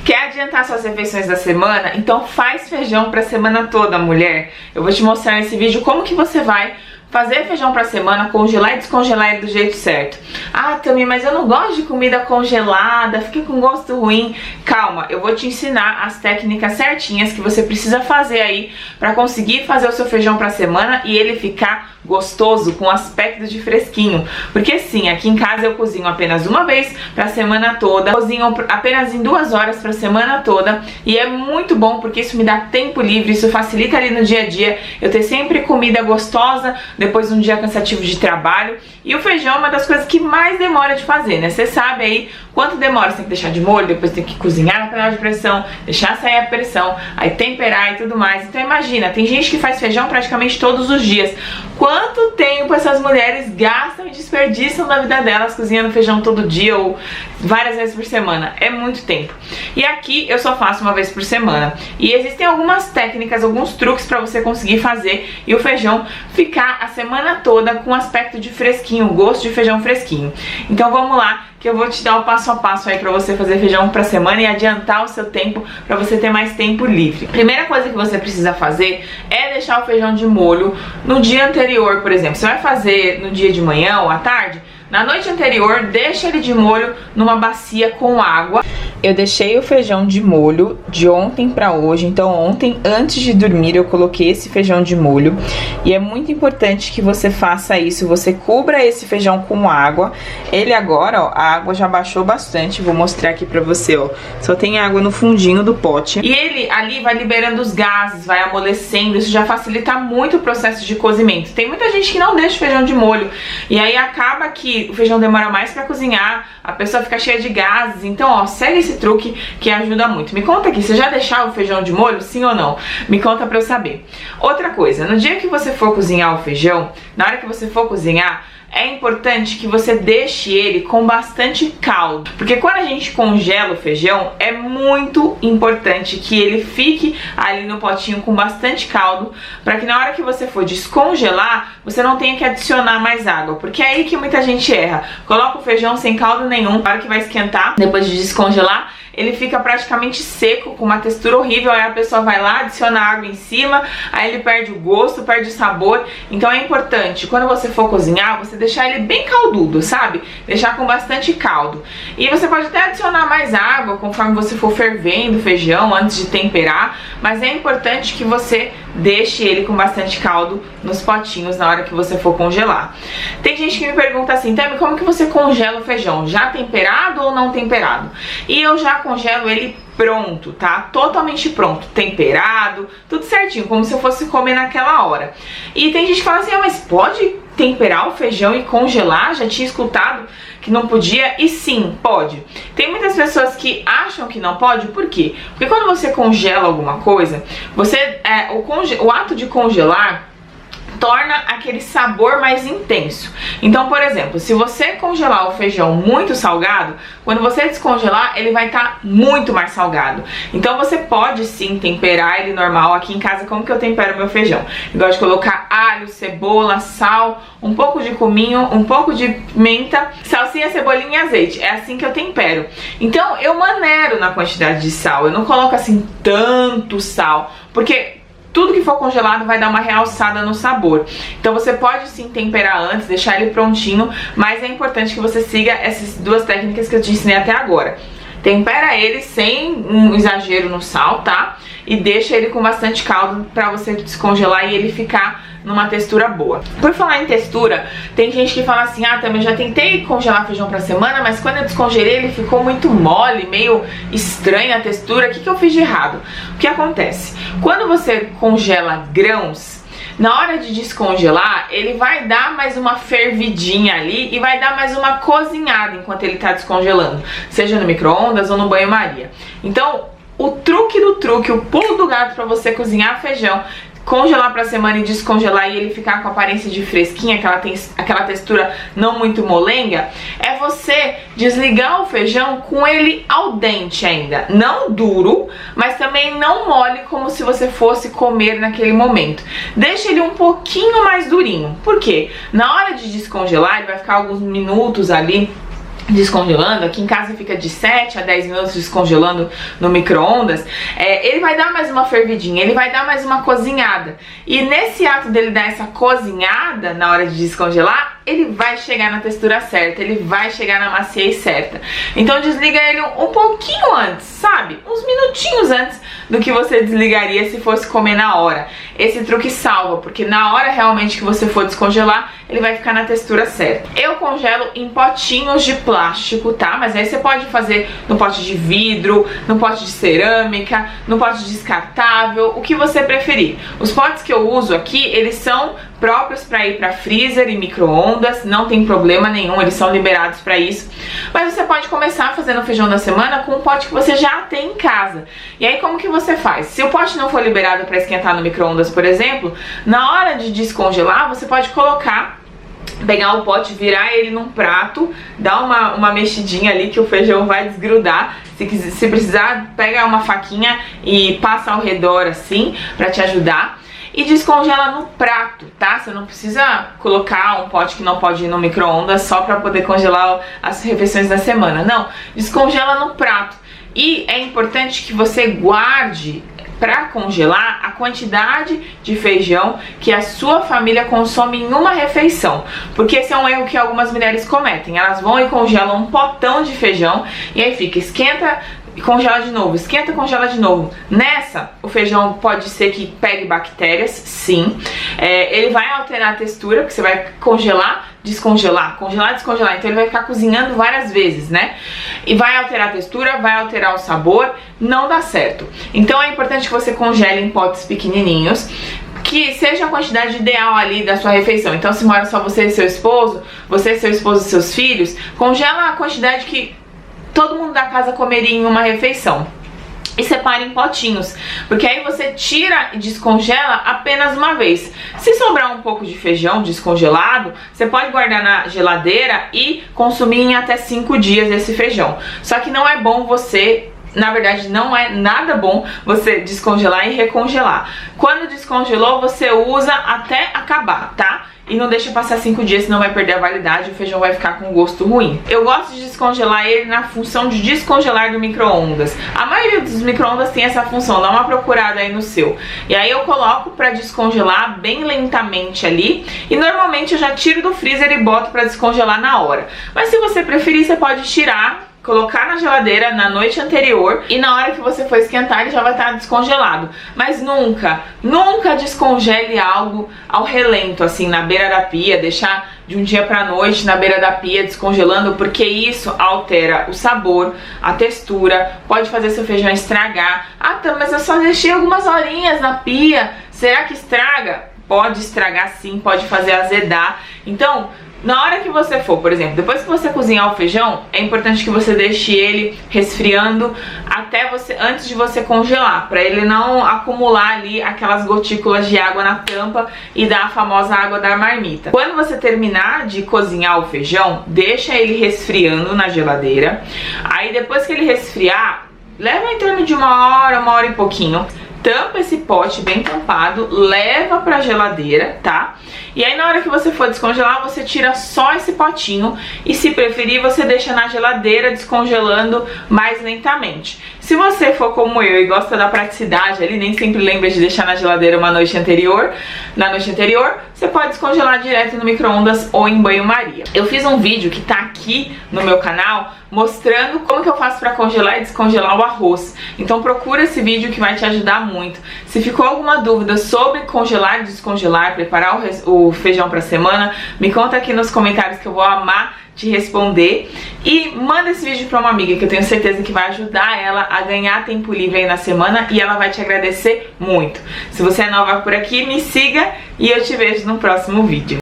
Quer adiantar suas refeições da semana? Então faz feijão pra semana toda, mulher. Eu vou te mostrar nesse vídeo como que você vai fazer feijão pra semana, congelar e descongelar ele do jeito certo. Ah, Tami, mas eu não gosto de comida congelada, fica com gosto ruim. Calma, eu vou te ensinar as técnicas certinhas que você precisa fazer aí pra conseguir fazer o seu feijão pra semana e ele ficar gostoso, com aspecto de fresquinho. Porque sim, aqui em casa eu cozinho apenas uma vez pra semana toda, cozinho apenas em 2 horas pra semana toda, e é muito bom porque isso me dá tempo livre, isso facilita ali no dia a dia, eu ter sempre comida gostosa depois de um dia cansativo de trabalho. E o feijão é uma das coisas que mais demora de fazer, né? Você sabe aí quanto demora, você tem que deixar de molho, depois tem que cozinhar na panela de pressão, deixar sair a pressão, aí temperar e tudo mais. Então imagina, tem gente que faz feijão praticamente todos os dias. Quanto tempo essas mulheres gastam e desperdiçam na vida delas cozinhando feijão todo dia ou várias vezes por semana? É muito tempo. E aqui eu só faço uma vez por semana. E existem algumas técnicas, alguns truques pra você conseguir fazer e o feijão ficar a semana toda com aspecto de fresquinho, gosto de feijão fresquinho. Então vamos lá, que eu vou te dar o passo a passo aí pra você fazer feijão pra semana e adiantar o seu tempo pra você ter mais tempo livre. Primeira coisa que você precisa fazer é deixar o feijão de molho no dia anterior, por exemplo. Você vai fazer no dia de manhã ou à tarde? Na noite anterior, deixa ele de molho numa bacia com água. Eu deixei o feijão de molho de ontem pra hoje, então ontem, antes de dormir, eu coloquei esse feijão de molho. E é muito importante que você faça isso, você cubra esse feijão com água. Ele agora, ó, a água já baixou bastante, vou mostrar aqui pra você, ó. Só tem água no fundinho do pote. E ele ali vai liberando os gases, vai amolecendo, isso já facilita muito o processo de cozimento. Tem muita gente que não deixa o feijão de molho, e aí acaba que o feijão demora mais pra cozinhar, a pessoa fica cheia de gases. Então, ó, segue esse truque que ajuda muito. Me conta aqui, você já deixava o feijão de molho, sim ou não? Me conta pra eu saber. Outra coisa, no dia que você for cozinhar o feijão, na hora que você for cozinhar, é importante que você deixe ele com bastante caldo, porque quando a gente congela o feijão, é muito importante que ele fique ali no potinho com bastante caldo, para que na hora que você for descongelar, você não tenha que adicionar mais água, porque é aí que muita gente erra. Coloca o feijão sem caldo nenhum, na hora que vai esquentar, depois de descongelar, ele fica praticamente seco, com uma textura horrível, aí a pessoa vai lá, adiciona água em cima, aí ele perde o gosto, perde o sabor. Então é importante, quando você for cozinhar, você deixar ele bem caldudo, sabe? Deixar com bastante caldo. E você pode até adicionar mais água, conforme você for fervendo o feijão, antes de temperar, mas é importante que você deixe ele com bastante caldo nos potinhos na hora que você for congelar. Tem gente que me pergunta assim, Tami, como que você congela o feijão? Já temperado ou não temperado? E eu já congelo ele pronto, tá? Totalmente pronto, temperado, tudo certinho, como se eu fosse comer naquela hora. E tem gente que fala assim, ah, mas pode temperar o feijão e congelar? Já tinha escutado que não podia, e sim, pode. Tem muitas pessoas que acham que não pode, por quê? Porque quando você congela alguma coisa, o ato de congelar torna aquele sabor mais intenso. Então, por exemplo, se você congelar o feijão muito salgado, quando você descongelar, ele vai estar muito mais salgado. Então você pode sim temperar ele normal. Aqui em casa, como que eu tempero meu feijão? Eu gosto de colocar alho, cebola, sal, um pouco de cominho, um pouco de pimenta, salsinha, cebolinha e azeite. É assim que eu tempero. Então eu maneiro na quantidade de sal, eu não coloco assim tanto sal, porque tudo que for congelado vai dar uma realçada no sabor. Então você pode sim temperar antes, deixar ele prontinho, mas é importante que você siga essas 2 técnicas que eu te ensinei até agora. Tempera ele sem um exagero no sal, tá? E deixa ele com bastante caldo pra você descongelar e ele ficar numa textura boa. Por falar em textura, tem gente que fala assim, ah, também já tentei congelar feijão pra semana, mas quando eu descongelei ele ficou muito mole, meio estranha a textura, o que eu fiz de errado? O que acontece? Quando você congela grãos, na hora de descongelar, ele vai dar mais uma fervidinha ali e vai dar mais uma cozinhada enquanto ele tá descongelando, seja no micro-ondas ou no banho-maria. Então, o truque do truque, o pulo do gato pra você cozinhar feijão, congelar pra semana e descongelar e ele ficar com a aparência de fresquinha, aquela textura não muito molenga, é você desligar o feijão com ele al dente ainda. Não duro, mas também não mole, como se você fosse comer naquele momento. Deixa ele um pouquinho mais durinho. Por quê? Na hora de descongelar, ele vai ficar alguns minutos ali descongelando, aqui em casa fica de 7 a 10 minutos descongelando no micro-ondas, ele vai dar mais uma fervidinha, ele vai dar mais uma cozinhada. E nesse ato dele dar essa cozinhada na hora de descongelar, ele vai chegar na textura certa, ele vai chegar na maciez certa. Então desliga ele um pouquinho antes, sabe? Uns minutinhos antes do que você desligaria se fosse comer na hora. Esse truque salva, porque na hora realmente que você for descongelar, ele vai ficar na textura certa. Eu congelo em potinhos de plástico, tá? Mas aí você pode fazer no pote de vidro, no pote de cerâmica, no pote descartável, o que você preferir. Os potes que eu uso aqui, eles são próprios para ir para freezer e micro-ondas, não tem problema nenhum, eles são liberados para isso. Mas você pode começar fazendo o feijão da semana com um pote que você já tem em casa. E aí como que você faz? Se o pote não for liberado para esquentar no micro-ondas, por exemplo, na hora de descongelar, você pode pegar o pote, virar ele num prato, dar uma mexidinha ali que o feijão vai desgrudar. Se precisar, pega uma faquinha e passa ao redor assim, pra te ajudar. E descongela no prato, tá? Você não precisa colocar um pote que não pode ir no micro-ondas só pra poder congelar as refeições da semana. Não, descongela no prato. E é importante que você guarde para congelar a quantidade de feijão que a sua família consome em uma refeição, porque esse é um erro que algumas mulheres cometem. Elas vão e congelam um potão de feijão e aí fica, esquenta e congela de novo, esquenta e congela de novo. Nessa, o feijão pode ser que pegue bactérias, sim. Ele vai alterar a textura, porque você vai congelar, descongelar, congelar, descongelar. Então ele vai ficar cozinhando várias vezes, né? E vai alterar a textura, vai alterar o sabor, não dá certo. Então é importante que você congele em potes pequenininhos, que seja a quantidade ideal ali da sua refeição. Então se mora só você e seu esposo e seus filhos, congela a quantidade que todo mundo da casa comeria em uma refeição. E separe em potinhos, porque aí você tira e descongela apenas uma vez. Se sobrar um pouco de feijão descongelado, você pode guardar na geladeira e consumir em até 5 dias esse feijão. Só que não é bom você... Na verdade, não é nada bom você descongelar e recongelar. Quando descongelou, você usa até acabar, tá? E não deixa passar 5 dias, senão vai perder a validade e o feijão vai ficar com gosto ruim. Eu gosto de descongelar ele na função de descongelar do micro-ondas. A maioria dos micro-ondas tem essa função, dá uma procurada aí no seu. E aí eu coloco pra descongelar bem lentamente ali. E normalmente eu já tiro do freezer e boto pra descongelar na hora. Mas se você preferir, você pode tirar, colocar na geladeira na noite anterior e na hora que você for esquentar ele já vai estar descongelado. Mas nunca descongele algo ao relento, assim, na beira da pia, deixar de um dia pra noite na beira da pia descongelando, porque isso altera o sabor, a textura, pode fazer seu feijão estragar. Ah, tá, mas eu só deixei algumas horinhas na pia, será que estraga? Pode estragar sim, pode fazer azedar. Então, na hora que você for, por exemplo, depois que você cozinhar o feijão, é importante que você deixe ele resfriando antes de você congelar, para ele não acumular ali aquelas gotículas de água na tampa e dar a famosa água da marmita. Quando você terminar de cozinhar o feijão, deixa ele resfriando na geladeira. Aí depois que ele resfriar, leva em torno de uma hora e pouquinho. Tampa esse pote bem tampado, leva pra geladeira, tá? E aí na hora que você for descongelar, você tira só esse potinho e, se preferir, você deixa na geladeira descongelando mais lentamente. Se você for como eu e gosta da praticidade ali, nem sempre lembra de deixar na geladeira na noite anterior, você pode descongelar direto no micro-ondas ou em banho-maria. Eu fiz um vídeo que tá aqui no meu canal mostrando como que eu faço pra congelar e descongelar o arroz. Então procura esse vídeo que vai te ajudar muito. Se ficou alguma dúvida sobre congelar e descongelar, preparar o feijão pra semana, me conta aqui nos comentários que eu vou amar te responder. E manda esse vídeo pra uma amiga que eu tenho certeza que vai ajudar ela a ganhar tempo livre aí na semana e ela vai te agradecer muito. Se você é nova por aqui, me siga e eu te vejo no próximo vídeo.